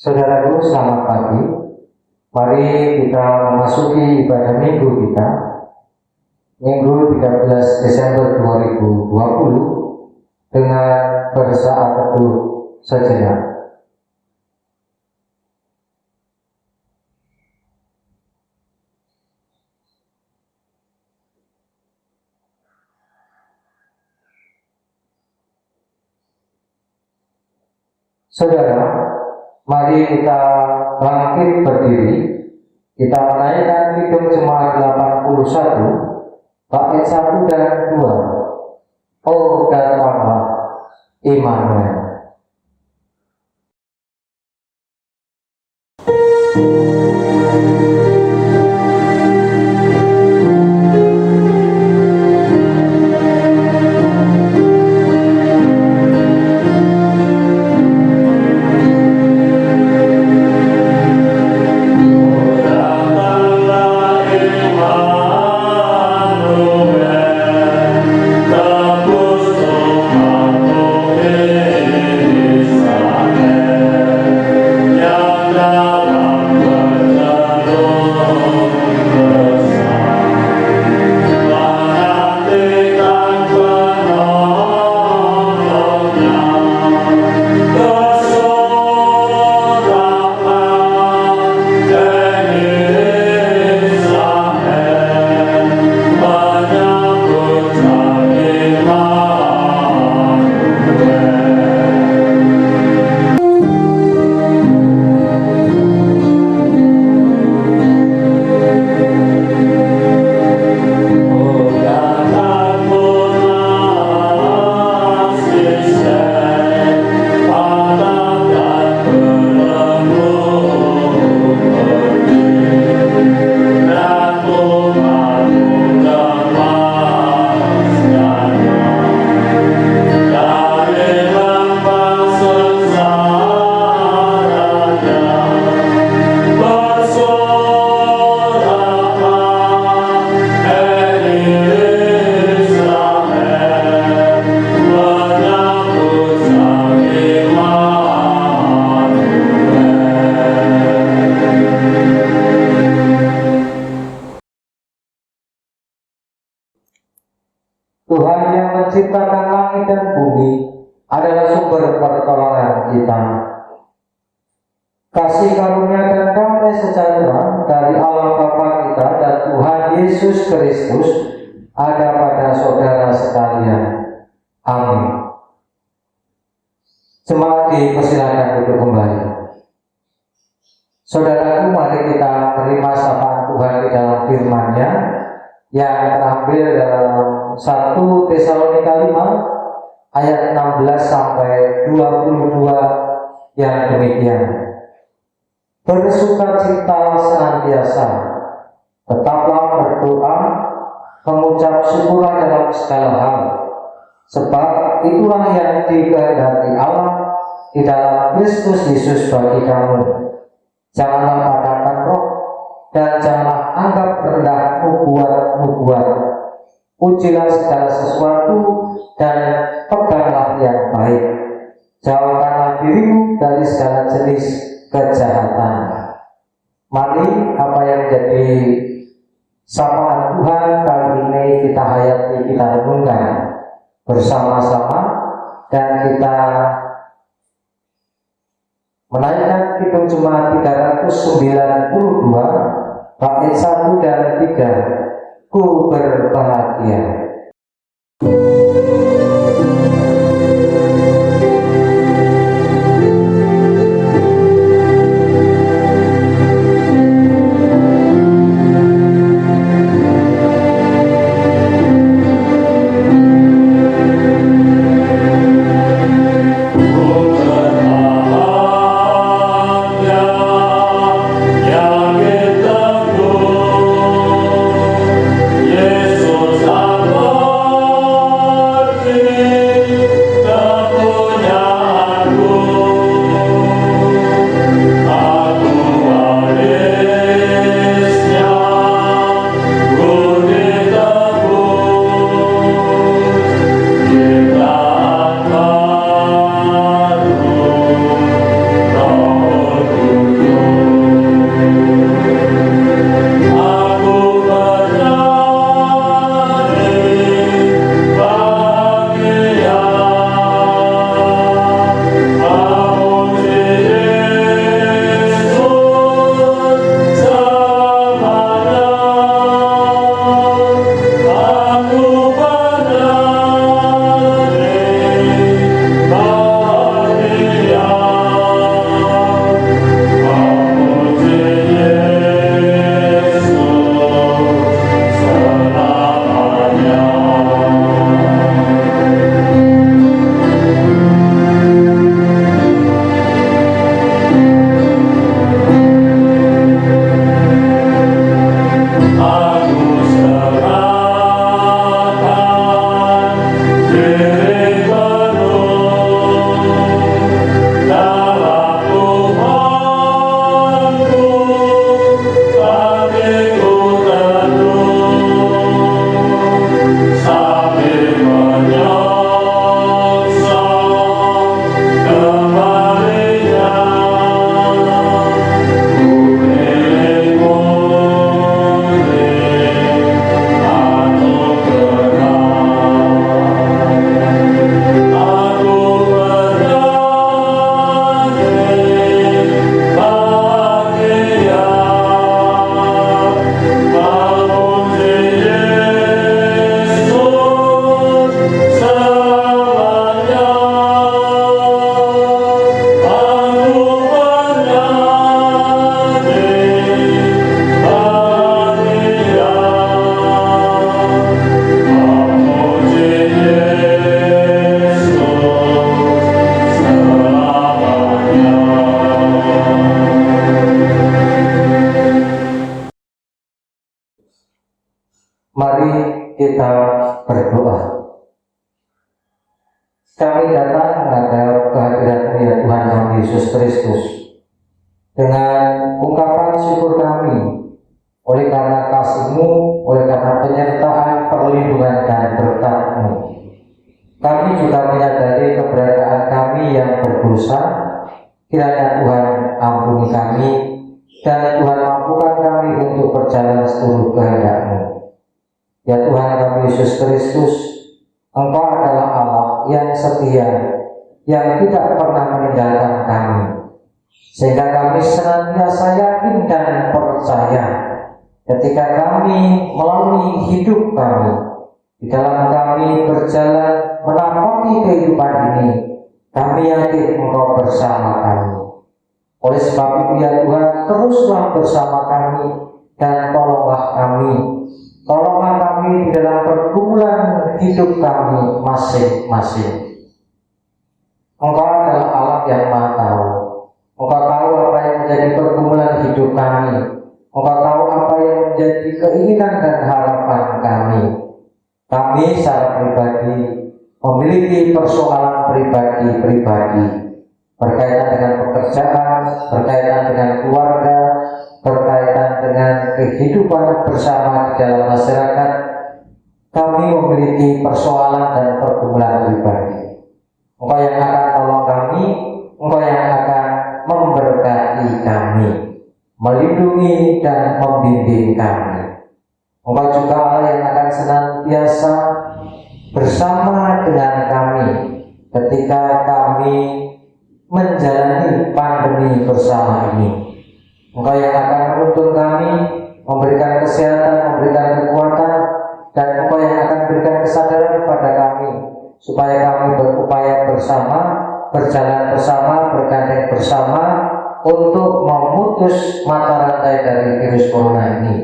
Saudaraku, selamat pagi. Mari kita memasuki ibadah minggu kita, Minggu 13 Desember 2020, dengan bersaat teduh sejenak. Saudara, mari kita bangkit berdiri. Kita menaikkan Kidung Jemaat 81, bait 1 dan 2. Oh datanglah Immanuel. Tuhan yang menciptakan langit dan bumi adalah sumber pertolongan kita. Kasih karunia dan damai sejahtera dari Allah Bapa kita dan Tuhan Yesus Kristus ada pada saudara sekalian. Amin. Jemaat dipersilakan duduk kembali. Saudaraku, mari kita menerima sapaan Tuhan di dalam firman-Nya yang terambil dalam 1 Tesalonika 5 ayat 16 sampai 22 yang demikian. Bersukacita senantiasa, tetaplah berdoa, mengucap syukurlah dalam segala hal, sebab itulah yang dikehendaki Allah di dalam Kristus Yesus bagi kamu. Janganlah padamkan roh, dan janganlah anggap rendah nubuat. Ujilah segala sesuatu dan peganglah yang baik. Jauhkanlah dirimu dari segala jenis kejahatan. Mari apa yang menjadi sapaan Tuhan kali ini kita hayati, kita renungkan bersama-sama, dan kita menaikkan Kidung Jemaat 392 bait 1 dan 3. Ku berbahagia. Yesus Allah. Kristus. Dengan ungkapan syukur kami, oleh karena kasih-Mu, oleh karena penyertaan, perlindungan dan berkat-Mu, kami juga menyadari keberadaan kami yang berdosa. Kiranya Tuhan ampuni kami, dan Tuhan mampukan kami untuk berjalan seturut kehendak-Mu. Ya Tuhan kami Yesus Kristus, Engkau adalah Allah yang setia, yang tidak pernah meninggalkan kami, sehingga kami senantiasa yakin dan percaya ketika kami melalui hidup kami, di dalam kami berjalan menampaki kehidupan ini, kami yakin Engkau bersama kami. Oleh sebab itu ya Tuhan, teruslah bersama kami dan tolonglah kami. Tolonglah kami di dalam pergumulan hidup kami masing-masing. Engkau adalah Allah yang Maha Tahu. Engkau tahu apa yang menjadi pergumulan hidup kami. Engkau tahu apa yang menjadi keinginan dan harapan kami. Kami secara pribadi memiliki persoalan pribadi berkaitan dengan pekerjaan, berkaitan dengan keluarga, berkaitan dengan kehidupan bersama di dalam masyarakat. Kami memiliki persoalan dan pergumulan pribadi. Engkau yang akan tolong kami, Engkau yang akan memberkati kami, melindungi dan membimbing kami. Engkau juga Allah yang akan senantiasa bersama dengan kami ketika kami menjalani pandemi bersama ini. Engkau yang akan menuntun kami, memberikan kesehatan, memberikan kekuatan, dan Engkau yang akan berikan kesadaran kepada kami supaya kami berupaya bersama, berjalan bersama, bergandeng bersama untuk memutus mata rantai dari virus corona ini.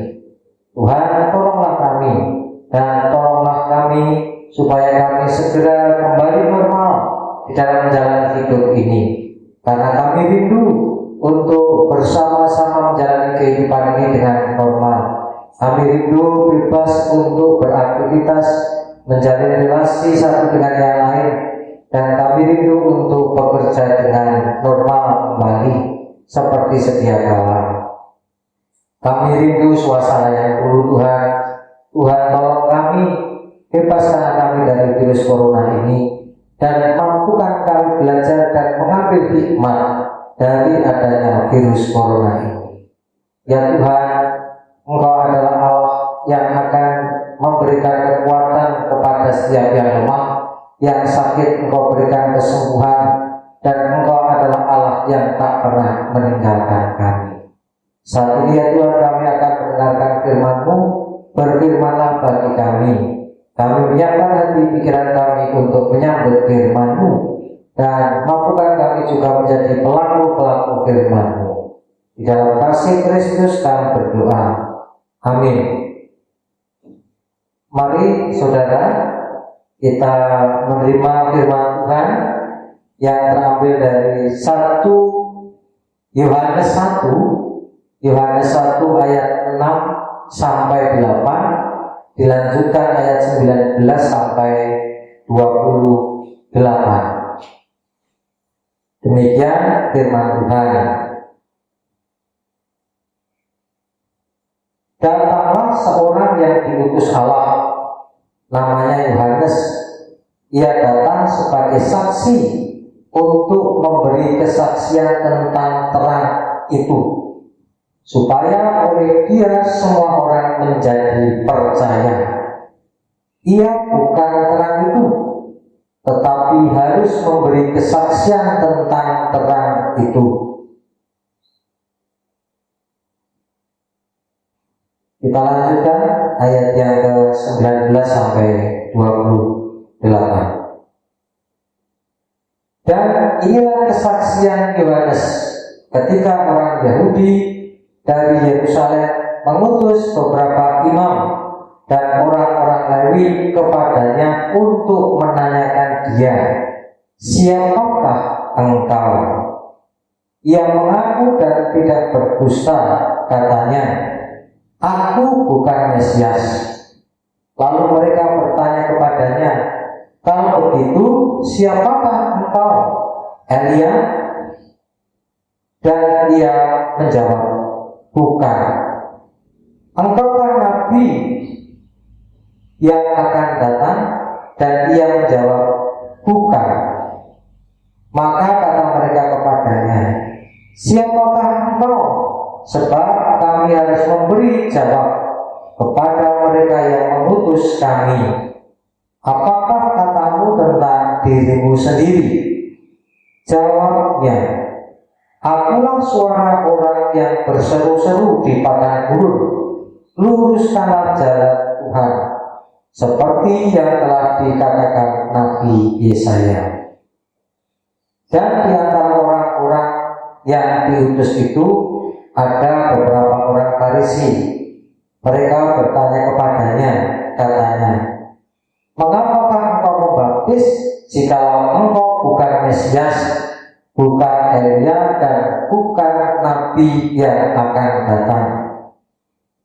Tuhan, tolonglah kami dan tolonglah kami supaya kami segera kembali normal di dalam jalan hidup ini, karena kami rindu untuk bersama-sama menjalani kehidupan ini dengan normal. Kami rindu bebas untuk beraktivitas, menjalin relasi satu dengan yang lain, dan kami rindu untuk bekerja dengan normal kembali seperti sedia kala. Kami rindu suasana yang dulu Tuhan. Tuhan tolong kami, bebaskan kami dari virus corona ini, dan mampukan kami belajar dan mengambil hikmah dari adanya virus corona ini. Ya Tuhan, Engkau adalah Allah yang akan memberikan kekuatan kepada setiap yang lemah, yang sakit Engkau berikan kesembuhan, dan Engkau adalah Allah yang tak pernah meninggalkan kami. Saat ini ya Tuhan, kami akan mendengarkan firman-Mu. Berfirmanlah bagi kami. Kami menyiapkan hati pikiran kami untuk menyambut firman-Mu, dan mampukan kami juga menjadi pelaku-pelaku firman-Mu. Di dalam kasih Kristus kami berdoa. Amin. Mari saudara, kita menerima firman Tuhan yang terambil dari 1 Yohanes 1 ayat 6 sampai 8, dilanjutkan ayat 19 sampai 28. Demikian firman Tuhan. Datanglah seorang yang diutus Allah, namanya Yohanes. Ia datang sebagai saksi untuk memberi kesaksian tentang terang itu, supaya oleh dia semua orang menjadi percaya. Ia bukan terang itu, tetapi harus memberi kesaksian tentang terang itu. Kita lanjutkan ayat yang ke-19 sampai 28. Dan inilah kesaksian Yohanes ketika orang Yahudi dari Yerusalem mengutus beberapa imam dan orang-orang Lewi kepadanya untuk menanyakan dia, "Siapakah engkau?" Ia mengaku dan tidak berdusta, katanya, "Aku bukan Mesias." Lalu mereka bertanya kepadanya, "Kalau begitu, siapakah engkau? Elia?" Dan ia menjawab, bukan. Engkaukah Nabi yang akan datang? Dan ia menjawab, bukan. Maka kata mereka kepadanya, siapakah engkau? Sebab kami harus memberi jawab kepada mereka yang mengutus kami. Apakah katamu tentang dirimu sendiri? Jawabnya, akulah suara orang yang berseru-seru di padang gurun, luruskanlah jalan Tuhan, seperti yang telah dikatakan Nabi Yesaya. Dan di antara orang-orang yang diutus itu ada beberapa orang Farisi. Mereka bertanya kepadanya, katanya, mengapakah engkau membaptis jikalau engkau bukan Mesias, bukan Elia, dan bukan Nabi yang akan datang?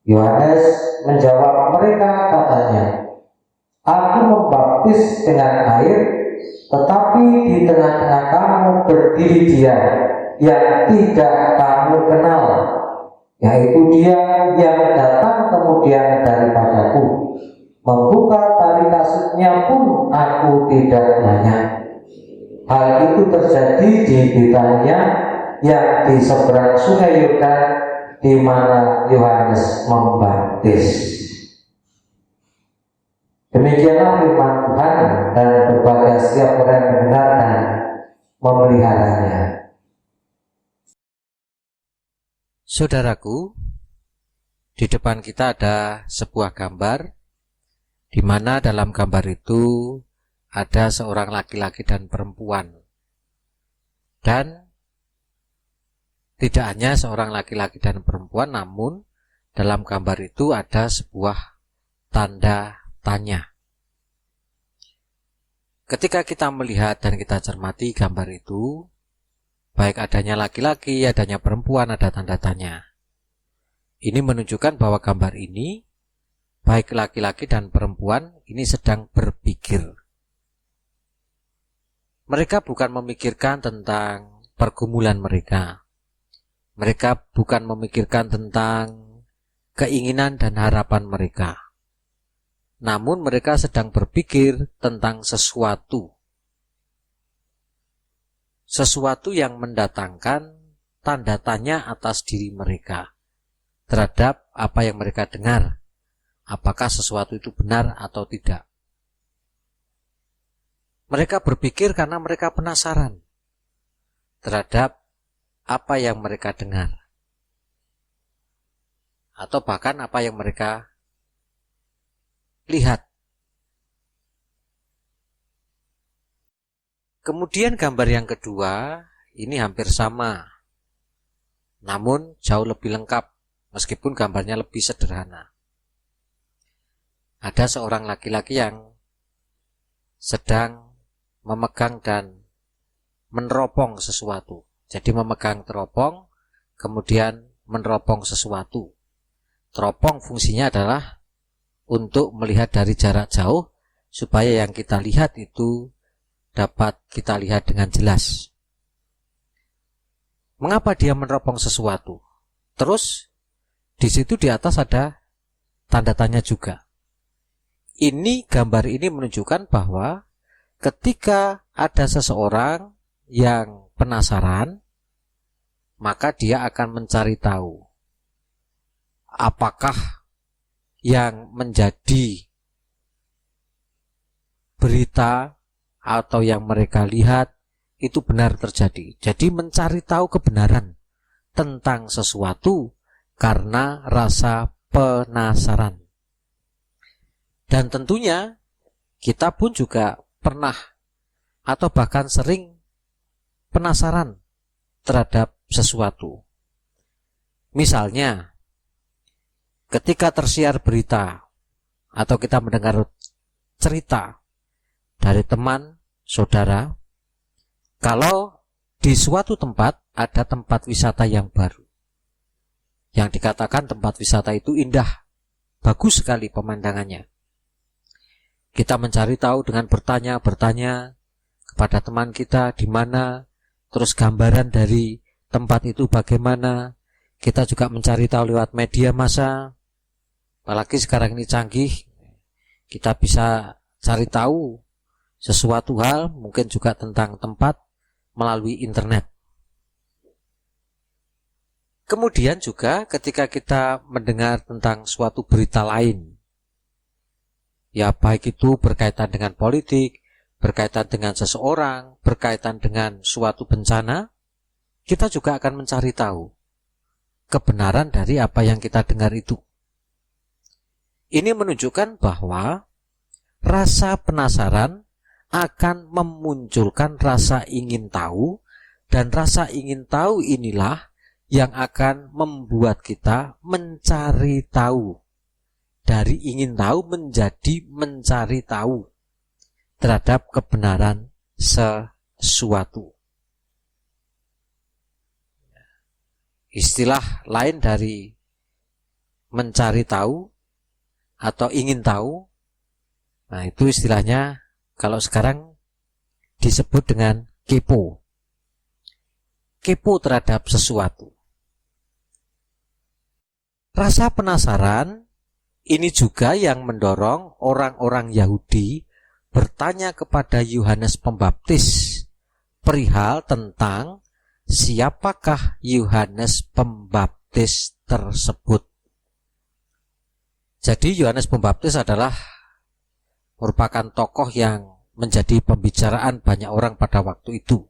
Yohanes menjawab mereka, katanya, aku membaptis dengan air, tetapi di tengah-tengah kamu berdiri Dia yang tidak kamu kenal, yaitu Dia yang datang kemudian daripadaku. Membuka tali kasutnya pun aku tidak banyak. Hal itu terjadi di Betania yang di seberang sungai Yordan, di mana Yohanes membaptis. Demikianlah firman Tuhan, dan berbahagia setiap orang yang mendengar dan memeliharanya. Saudaraku, di depan kita ada sebuah gambar, di mana dalam gambar itu ada seorang laki-laki dan perempuan. Dan tidak hanya seorang laki-laki dan perempuan, namun dalam gambar itu ada sebuah tanda tanya. Ketika kita melihat dan kita cermati gambar itu, baik adanya laki-laki, adanya perempuan, ada tanda tanya. Ini menunjukkan bahwa gambar ini, baik laki-laki dan perempuan, ini sedang berpikir. Mereka bukan memikirkan tentang pergumulan mereka. Mereka bukan memikirkan tentang keinginan dan harapan mereka. Namun mereka sedang berpikir tentang sesuatu yang mendatangkan tanda tanya atas diri mereka terhadap apa yang mereka dengar, apakah sesuatu itu benar atau tidak. Mereka berpikir karena mereka penasaran terhadap apa yang mereka dengar, atau bahkan apa yang mereka lihat. Kemudian gambar yang kedua, ini hampir sama, namun jauh lebih lengkap, meskipun gambarnya lebih sederhana. Ada seorang laki-laki yang sedang memegang dan meneropong sesuatu. Jadi memegang teropong, kemudian meneropong sesuatu. Teropong fungsinya adalah untuk melihat dari jarak jauh, supaya yang kita lihat itu dapat kita lihat dengan jelas. Mengapa dia meneropong sesuatu? Terus di situ di atas ada tanda tanya juga. Ini gambar ini menunjukkan bahwa ketika ada seseorang yang penasaran, maka dia akan mencari tahu apakah yang menjadi berita atau yang mereka lihat itu benar terjadi. Jadi mencari tahu kebenaran tentang sesuatu karena rasa penasaran. Dan tentunya kita pun juga pernah atau bahkan sering penasaran terhadap sesuatu. Misalnya, ketika tersiar berita atau kita mendengar cerita dari teman, saudara, kalau di suatu tempat ada tempat wisata yang baru, yang dikatakan tempat wisata itu indah, bagus sekali pemandangannya. Kita mencari tahu dengan bertanya kepada teman kita di mana, terus gambaran dari tempat itu bagaimana. Kita juga mencari tahu lewat media massa. Apalagi sekarang ini canggih, kita bisa cari tahu sesuatu hal, mungkin juga tentang tempat melalui internet. Kemudian juga ketika kita mendengar tentang suatu berita lain, ya baik itu berkaitan dengan politik, berkaitan dengan seseorang, berkaitan dengan suatu bencana, kita juga akan mencari tahu kebenaran dari apa yang kita dengar itu. Ini menunjukkan bahwa rasa penasaran akan memunculkan rasa ingin tahu, dan rasa ingin tahu inilah yang akan membuat kita mencari tahu. Dari ingin tahu menjadi mencari tahu terhadap kebenaran sesuatu. Istilah lain dari mencari tahu atau ingin tahu, nah itu istilahnya kalau sekarang disebut dengan kepo. Kepo terhadap sesuatu. Rasa penasaran ini juga yang mendorong orang-orang Yahudi bertanya kepada Yohanes Pembaptis perihal tentang siapakah Yohanes Pembaptis tersebut. Jadi Yohanes Pembaptis adalah merupakan tokoh yang menjadi pembicaraan banyak orang pada waktu itu.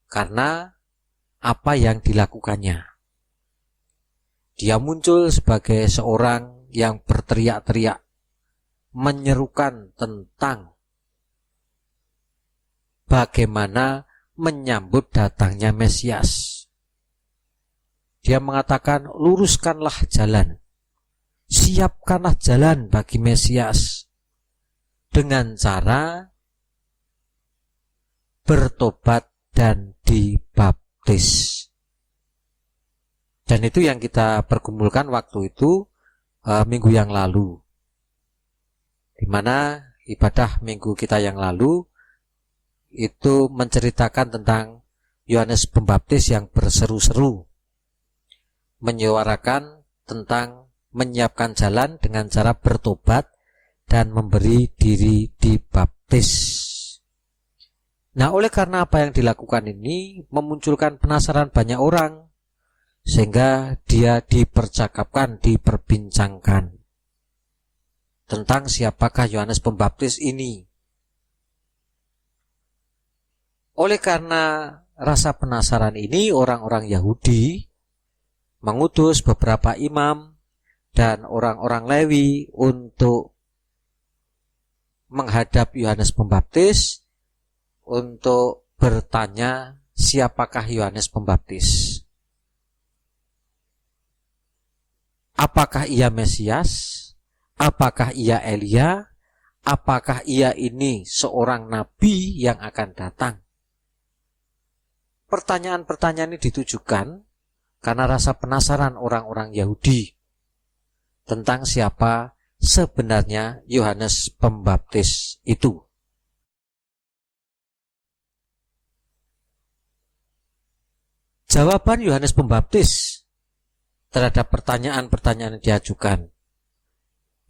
Karena apa yang dilakukannya. Dia muncul sebagai seorang yang berteriak-teriak, menyerukan tentang bagaimana menyambut datangnya Mesias. Dia mengatakan, luruskanlah jalan, siapkanlah jalan bagi Mesias dengan cara bertobat dan dibaptis. Dan itu yang kita pergumulkan waktu itu minggu yang lalu, di mana ibadah minggu kita yang lalu itu menceritakan tentang Yohanes Pembaptis yang berseru-seru, menyuarakan tentang menyiapkan jalan dengan cara bertobat dan memberi diri dibaptis. Nah, oleh karena apa yang dilakukan ini memunculkan penasaran banyak orang, sehingga dia dipercakapkan, diperbincangkan tentang siapakah Yohanes Pembaptis ini. Oleh karena rasa penasaran ini, orang-orang Yahudi mengutus beberapa imam dan orang-orang Lewi untuk menghadap Yohanes Pembaptis untuk bertanya siapakah Yohanes Pembaptis. Apakah ia Mesias? Apakah ia Elia? Apakah ia ini seorang nabi yang akan datang? Pertanyaan-pertanyaan ini ditujukan karena rasa penasaran orang-orang Yahudi tentang siapa sebenarnya Yohanes Pembaptis itu. Jawaban Yohanes Pembaptis terhadap pertanyaan-pertanyaan yang diajukan,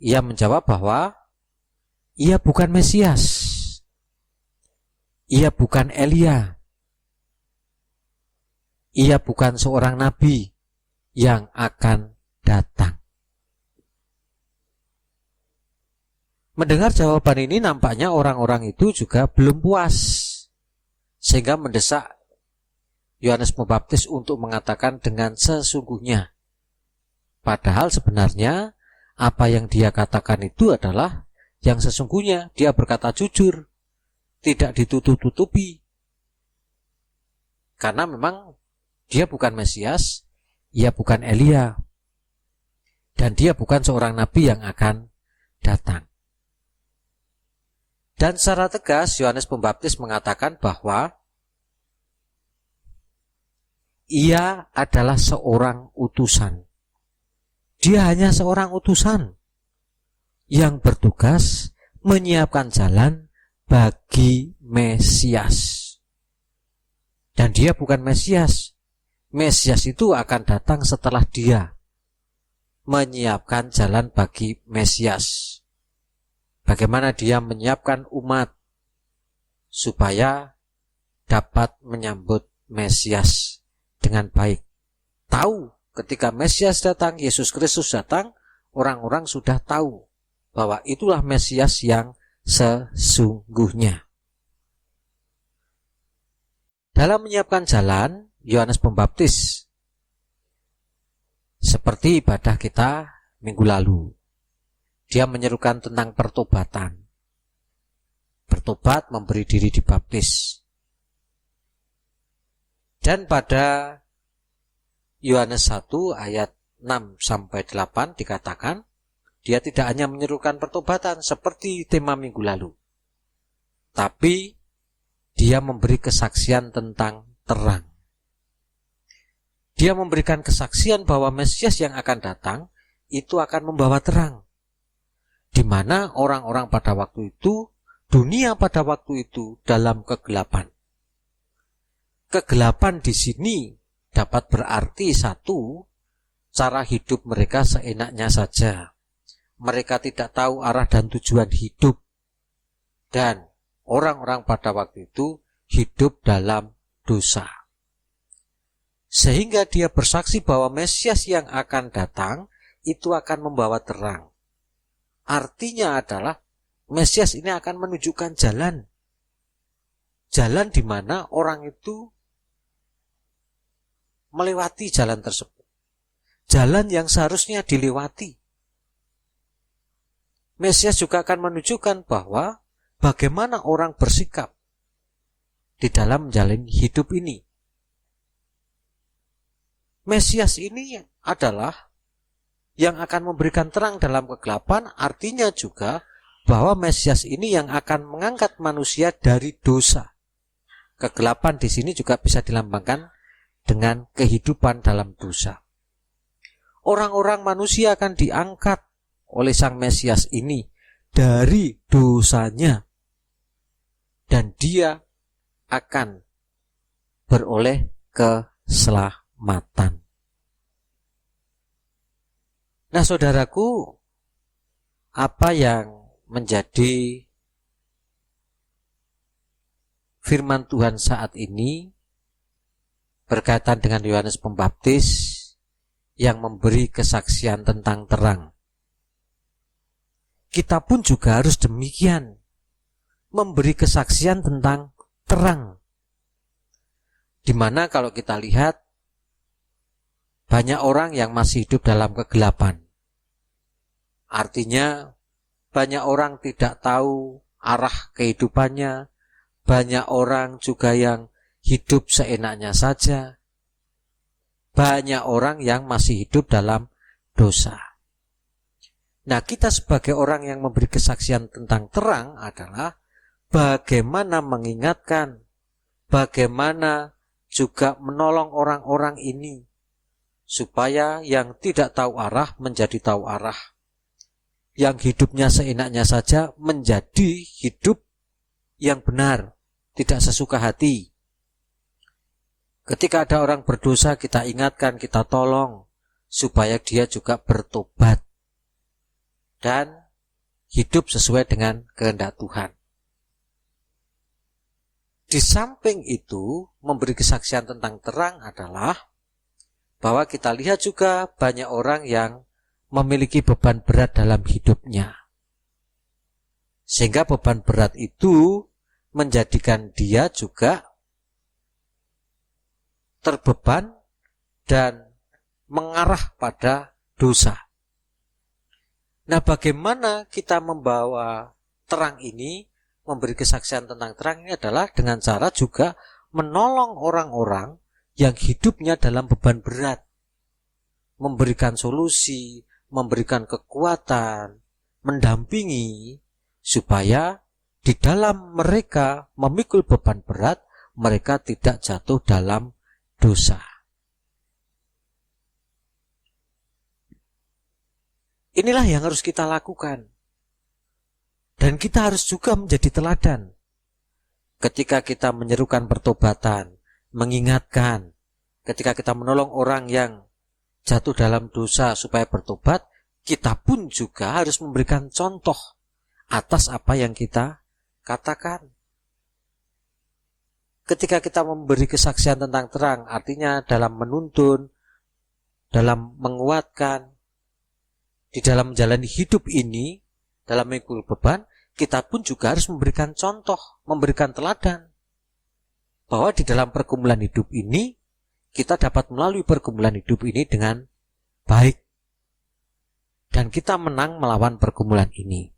ia menjawab bahwa ia bukan Mesias, ia bukan Elia, ia bukan seorang nabi yang akan datang. Mendengar jawaban ini, nampaknya orang-orang itu juga belum puas, sehingga mendesak Yohanes Pembaptis untuk mengatakan dengan sesungguhnya. Padahal sebenarnya apa yang dia katakan itu adalah yang sesungguhnya. Dia berkata jujur, tidak ditutup-tutupi. Karena memang dia bukan Mesias, ia bukan Elia, dan dia bukan seorang nabi yang akan datang. Dan secara tegas Yohanes Pembaptis mengatakan bahwa ia adalah seorang utusan. Dia hanya seorang utusan yang bertugas menyiapkan jalan bagi Mesias. Dan Dan dia bukan Mesias. Mesias itu akan datang setelah dia menyiapkan jalan bagi Mesias. Bagaimana dia menyiapkan umat supaya dapat menyambut Mesias dengan baik. Tahu ketika Mesias datang, Yesus Kristus datang, orang-orang sudah tahu bahwa itulah Mesias yang sesungguhnya. Dalam menyiapkan jalan, Yohanes Pembaptis seperti ibadah kita minggu lalu, dia menyerukan tentang pertobatan. Bertobat, memberi diri dibaptis. Dan pada Yohanes 1 ayat 6-8 dikatakan, dia tidak hanya menyerukan pertobatan seperti tema minggu lalu, tapi dia memberi kesaksian tentang terang. Dia memberikan kesaksian bahwa Mesias yang akan datang itu akan membawa terang, di mana orang-orang pada waktu itu, dunia pada waktu itu dalam kegelapan. Kegelapan di sini dapat berarti satu, cara hidup mereka seenaknya saja. Mereka tidak tahu arah dan tujuan hidup. Dan orang-orang pada waktu itu hidup dalam dosa. Sehingga dia bersaksi bahwa Mesias yang akan datang itu akan membawa terang. Artinya adalah Mesias ini akan menunjukkan jalan. Jalan di mana orang itu melewati jalan tersebut. Jalan yang seharusnya dilewati. Mesias juga akan menunjukkan bahwa bagaimana orang bersikap di dalam menjalani hidup ini. Mesias ini adalah yang akan memberikan terang dalam kegelapan, artinya juga bahwa Mesias ini yang akan mengangkat manusia dari dosa. Kegelapan di sini juga bisa dilambangkan dengan kehidupan dalam dosa. Orang-orang manusia akan diangkat oleh Sang Mesias ini dari dosanya, dan dia akan beroleh keselamatan. Nah, saudaraku, apa yang menjadi firman Tuhan saat ini berkaitan dengan Yohanes Pembaptis yang memberi kesaksian tentang terang? Kita pun juga harus demikian, memberi kesaksian tentang terang. Dimana kalau kita lihat, banyak orang yang masih hidup dalam kegelapan. Artinya, banyak orang tidak tahu arah kehidupannya, banyak orang juga yang hidup seenaknya saja, banyak orang yang masih hidup dalam dosa. Nah, kita sebagai orang yang memberi kesaksian tentang terang adalah bagaimana mengingatkan, bagaimana juga menolong orang-orang ini, supaya yang tidak tahu arah menjadi tahu arah, yang hidupnya seenaknya saja menjadi hidup yang benar, tidak sesuka hati. Ketika ada orang berdosa, kita ingatkan, kita tolong, supaya dia juga bertobat dan hidup sesuai dengan kehendak Tuhan. Di samping itu, memberi kesaksian tentang terang adalah bahwa kita lihat juga banyak orang yang memiliki beban berat dalam hidupnya. Sehingga beban berat itu menjadikan dia juga terbeban dan mengarah pada dosa. Nah, bagaimana kita membawa terang ini, memberi kesaksian tentang terang ini adalah dengan cara juga menolong orang-orang yang hidupnya dalam beban berat, memberikan solusi, memberikan kekuatan, mendampingi, supaya di dalam mereka memikul beban berat, mereka tidak jatuh dalam dosa. Inilah yang harus kita lakukan. Dan kita harus juga menjadi teladan. Ketika kita menyerukan pertobatan, mengingatkan. Ketika kita menolong orang yang jatuh dalam dosa supaya bertobat, kita pun juga harus memberikan contoh atas apa yang kita katakan. Ketika kita memberi kesaksian tentang terang, artinya dalam menuntun, dalam menguatkan, di dalam menjalani hidup ini, dalam memikul beban, kita pun juga harus memberikan contoh, memberikan teladan. Bahwa di dalam pergumulan hidup ini, kita dapat melalui pergumulan hidup ini dengan baik. Dan kita menang melawan pergumulan ini.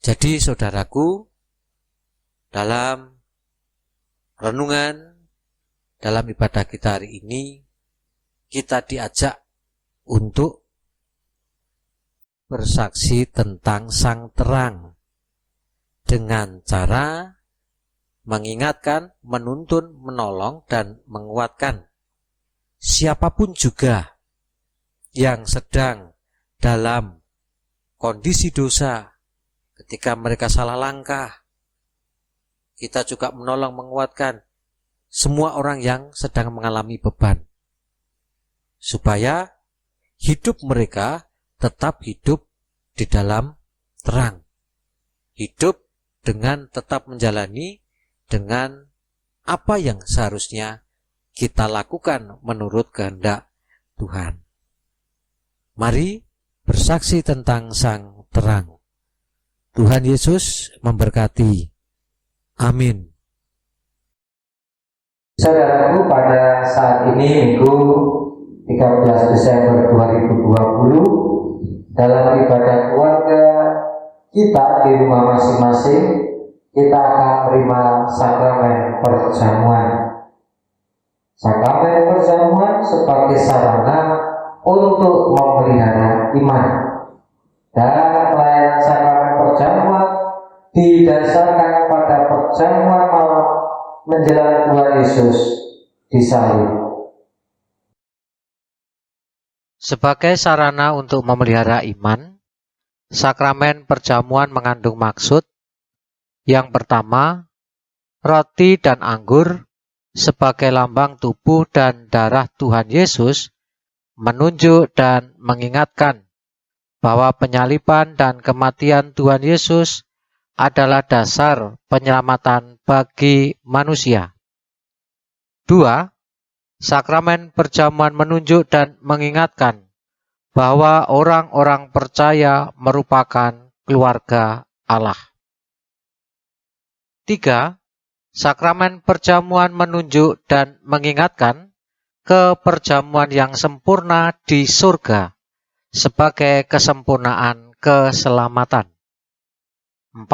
Jadi saudaraku, dalam renungan, dalam ibadah kita hari ini, kita diajak untuk bersaksi tentang Sang Terang dengan cara mengingatkan, menuntun, menolong, dan menguatkan siapapun juga yang sedang dalam kondisi dosa ketika mereka salah langkah. Kita juga menolong, menguatkan semua orang yang sedang mengalami beban supaya hidup mereka tetap hidup di dalam terang, hidup dengan tetap menjalani dengan apa yang seharusnya kita lakukan menurut kehendak Tuhan. Mari bersaksi tentang Sang Terang. Tuhan Yesus memberkati. Amin. Saudaraku, pada saat ini Minggu 13 Desember 2020, dalam ibadah keluarga kita di rumah masing-masing, kita akan menerima sakramen perjamuan. Sakramen perjamuan sebagai sarana untuk memelihara iman. Dan pelayanan sakramen perjamuan didasarkan pada perjamuan malam menjelang Tuhan Yesus disalib. Sebagai sarana untuk memelihara iman, sakramen perjamuan mengandung maksud. Yang pertama, roti dan anggur sebagai lambang tubuh dan darah Tuhan Yesus menunjuk dan mengingatkan bahwa penyaliban dan kematian Tuhan Yesus adalah dasar penyelamatan bagi manusia. 2. Sakramen perjamuan menunjuk dan mengingatkan bahwa orang-orang percaya merupakan keluarga Allah. 3. Sakramen perjamuan menunjuk dan mengingatkan keperjamuan yang sempurna di surga sebagai kesempurnaan keselamatan. 4.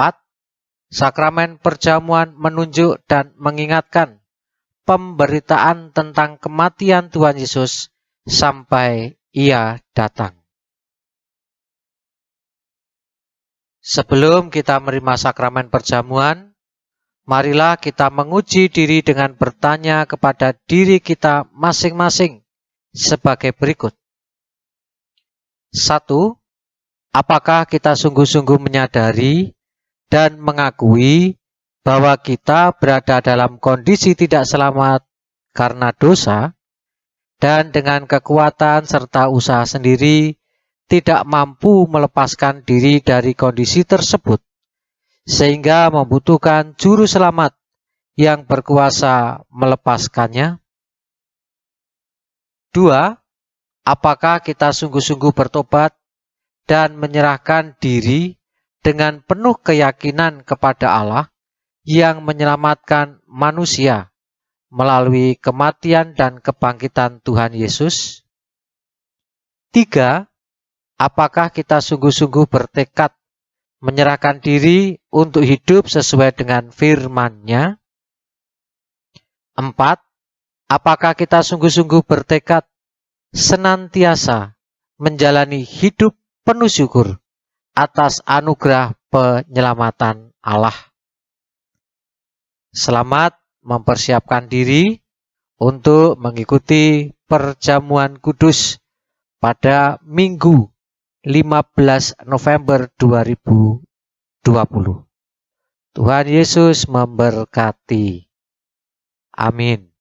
Sakramen perjamuan menunjuk dan mengingatkan pemberitaan tentang kematian Tuhan Yesus sampai Ia datang. Sebelum kita menerima sakramen perjamuan, marilah kita menguji diri dengan bertanya kepada diri kita masing-masing sebagai berikut. 1. Apakah kita sungguh-sungguh menyadari dan mengakui bahwa kita berada dalam kondisi tidak selamat karena dosa, dan dengan kekuatan serta usaha sendiri tidak mampu melepaskan diri dari kondisi tersebut, sehingga membutuhkan juru selamat yang berkuasa melepaskannya? 2. Apakah kita sungguh-sungguh bertobat dan menyerahkan diri dengan penuh keyakinan kepada Allah yang menyelamatkan manusia melalui kematian dan kebangkitan Tuhan Yesus? 3. Apakah kita sungguh-sungguh bertekad menyerahkan diri untuk hidup sesuai dengan firman-Nya? 4. Apakah kita sungguh-sungguh bertekad senantiasa menjalani hidup penuh syukur atas anugerah penyelamatan Allah? Selamat mempersiapkan diri untuk mengikuti perjamuan kudus pada Minggu 15 November 2020. Tuhan Yesus memberkati. Amin.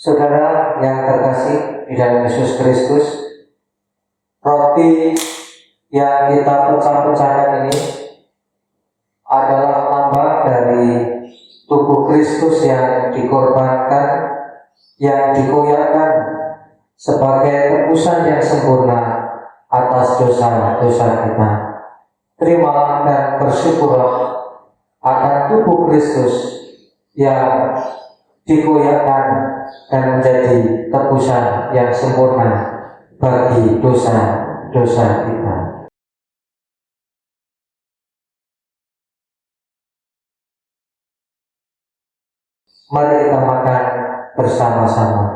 Saudara yang terkasih di dalam Yesus Kristus, roti yang kita pecah-pecahkan ini adalah lambang dari tubuh Kristus yang dikorbankan, yang dikoyakkan sebagai tebusan yang sempurna atas dosa-dosa kita. Terimalah dan bersyukurlah akan tubuh Kristus yang dikoyakkan dan menjadi tebusan yang sempurna bagi dosa-dosa kita. Mari kita makan bersama-sama.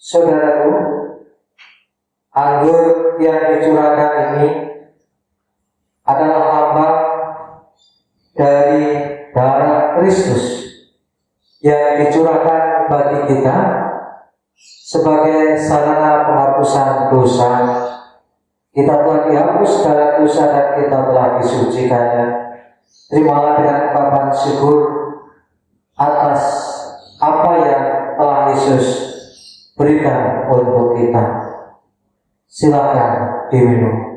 Saudaraku, anggur yang dicurahkan ini adalah lambang dari darah Kristus yang dicurahkan bagi kita sebagai sarana penghapusan dosa. Kita telah dihapus segala dosa dan kita telah disucikannya. Terimalah dengan ungkapan syukur atas apa yang telah Yesus berikan untuk kita. Silakan diminum.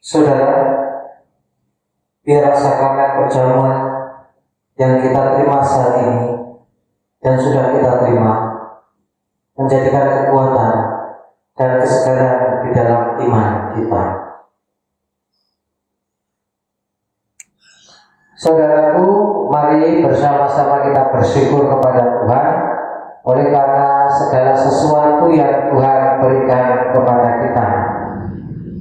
Saudara, biar sakramen perjamuan yang kita terima saat ini dan sudah kita terima menjadikan kekuatan dan kesegaran di dalam iman kita. Saudaraku, mari bersama-sama kita bersyukur kepada Tuhan oleh karena segala sesuatu yang Tuhan berikan kepada kita.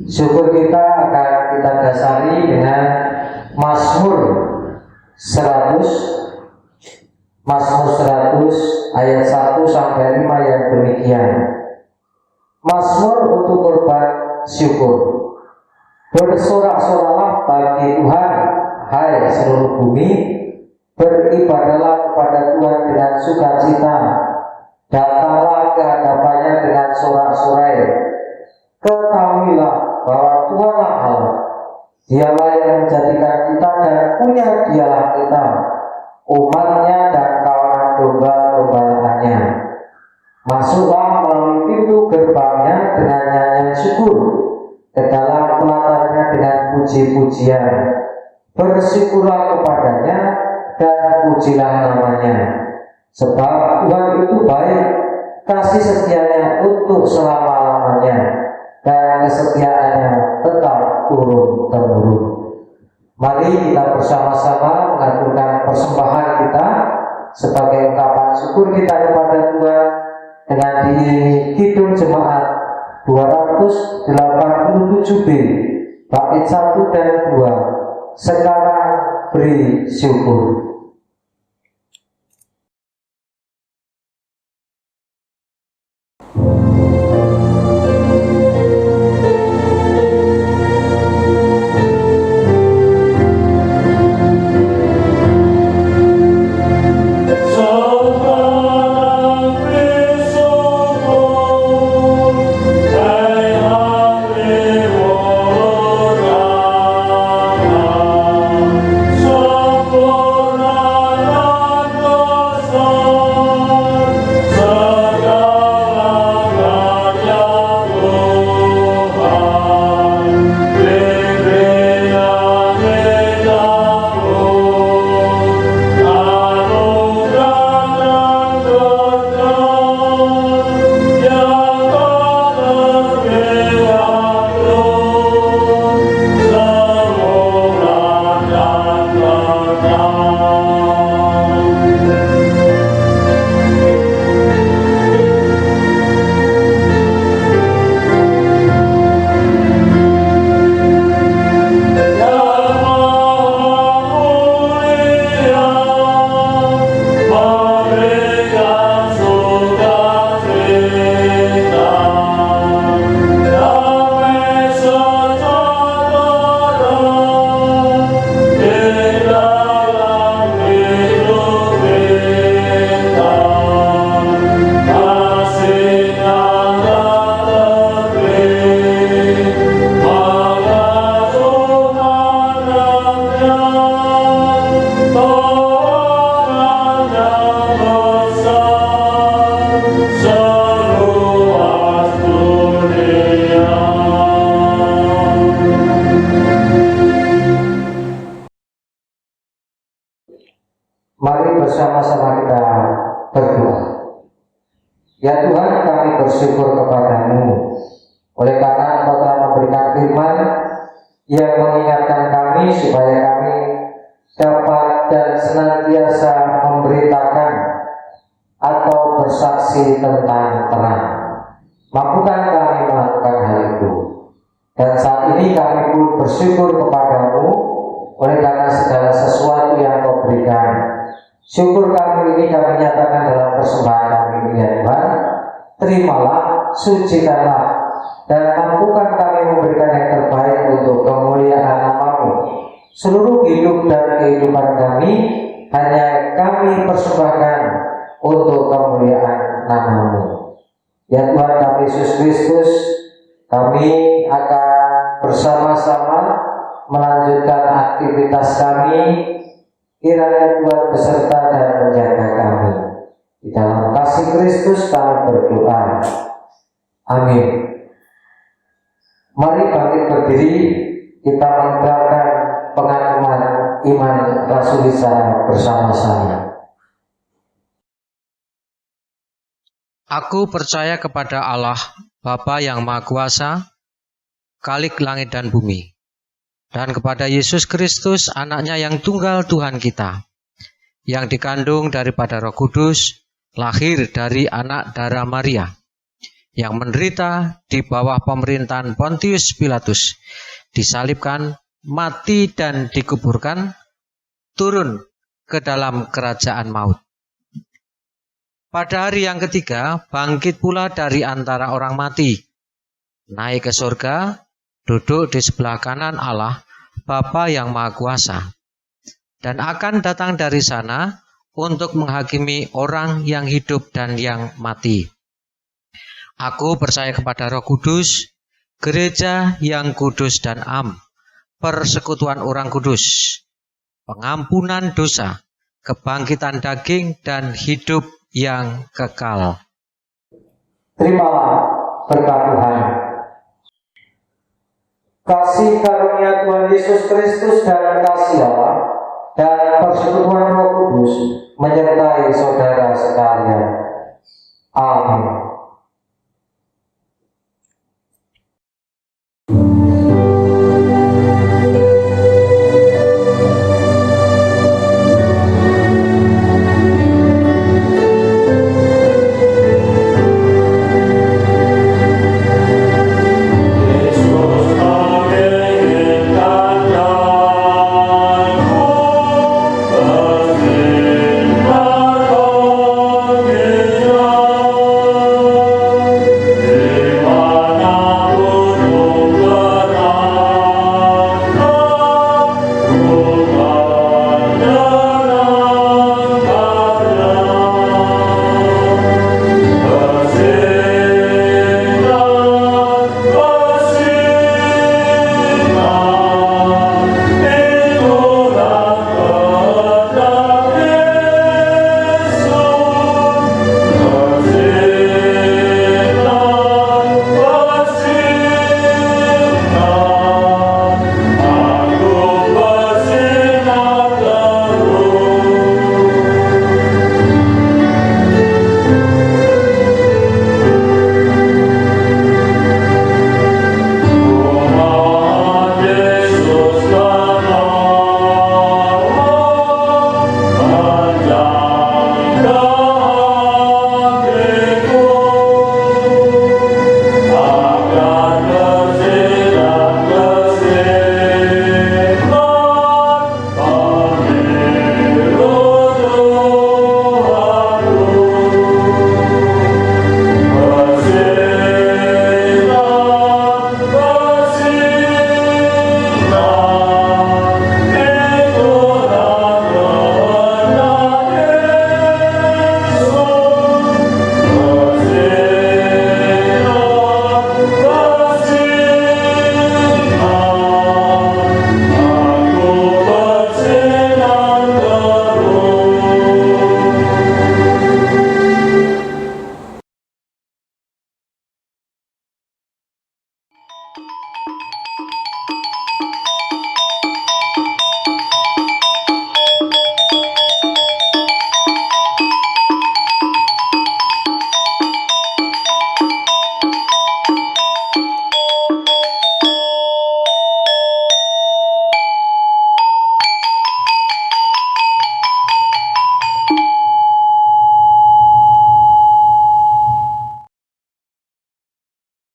Syukur kita akan kita dasari dengan Mazmur 100 ayat 1 sampai 5 yang demikian. Mazmur untuk korban syukur. Bersorak-soraklah bagi Tuhan, hai seluruh bumi, beribadahlah kepada Tuhan dengan sukacita, datanglah ke hadapannya dengan sorak-sorai. Ketahuilah bahwa Tuhanlah Allah, Dialah yang menjadikan kita dan punya Dialah kita, umatnya dan kawanan domba-dombanya. Masuklah melalui pintu gerbangnya dengan nyanyian syukur, ke dalam pelatarnya dengan puji-pujian. Bersyukurlah kepadanya dan pujilah namanya, sebab Tuhan itu baik, kasih setianya untuk selama-lamanya, dan kesetiaannya tetap turun-temurun. Mari kita bersama-sama mengaturkan persembahan kita sebagai ungkapan syukur kita kepada Tuhan dengan diiringi kidung jemaat 287B bait 1 dan 2. Sekarang beri syukur. Mari bersama-sama kita berdoa. Ya Tuhan, kami bersyukur kepadamu oleh karena Engkau telah memberikan firman yang mengingatkan kami supaya kami dapat dan senantiasa memberitakan atau bersaksi tentang terang. Mampukan kami melakukan hal itu. Dan saat ini kami pun bersyukur kepadamu oleh karena segala sesuatu yang Kau berikan. Syukur kami ini kami nyatakan dalam persembahan kami ini ya Tuhan. Terimalah, sucikanlah, dan mampukan kami memberikan yang terbaik untuk kemuliaan nama-Mu. Seluruh hidup dan kehidupan kami hanya kami persembahkan untuk kemuliaan nama-Mu. Ya Tuhan kami Yesus Kristus, kami akan bersama-sama melanjutkan aktivitas kami. Kiranya Tuhan beserta dan menjaga kami. Di dalam kasih Kristus kami berdoa. Amin. Mari bangkit berdiri, kita menegakkan pengakuan iman Rasul Isa bersama-sama. Aku percaya kepada Allah, Bapa yang Maha Kuasa, Khalik langit dan bumi, dan kepada Yesus Kristus, anaknya yang tunggal Tuhan kita, yang dikandung daripada Roh Kudus, lahir dari anak darah Maria, yang menderita di bawah pemerintahan Pontius Pilatus, disalibkan, mati dan dikuburkan, turun ke dalam kerajaan maut. Pada hari yang ketiga, bangkit pula dari antara orang mati, naik ke surga, duduk di sebelah kanan Allah, Bapa yang Maha Kuasa, dan akan datang dari sana untuk menghakimi orang yang hidup dan yang mati. Aku percaya kepada Roh Kudus, gereja yang kudus dan am, persekutuan orang kudus, pengampunan dosa, kebangkitan daging, dan hidup yang kekal. Terimalah berkat Tuhan. Kasih karunia Tuhan Yesus Kristus dan kasih Allah dan persekutuan Roh Kudus menyertai saudara sekalian. Amin.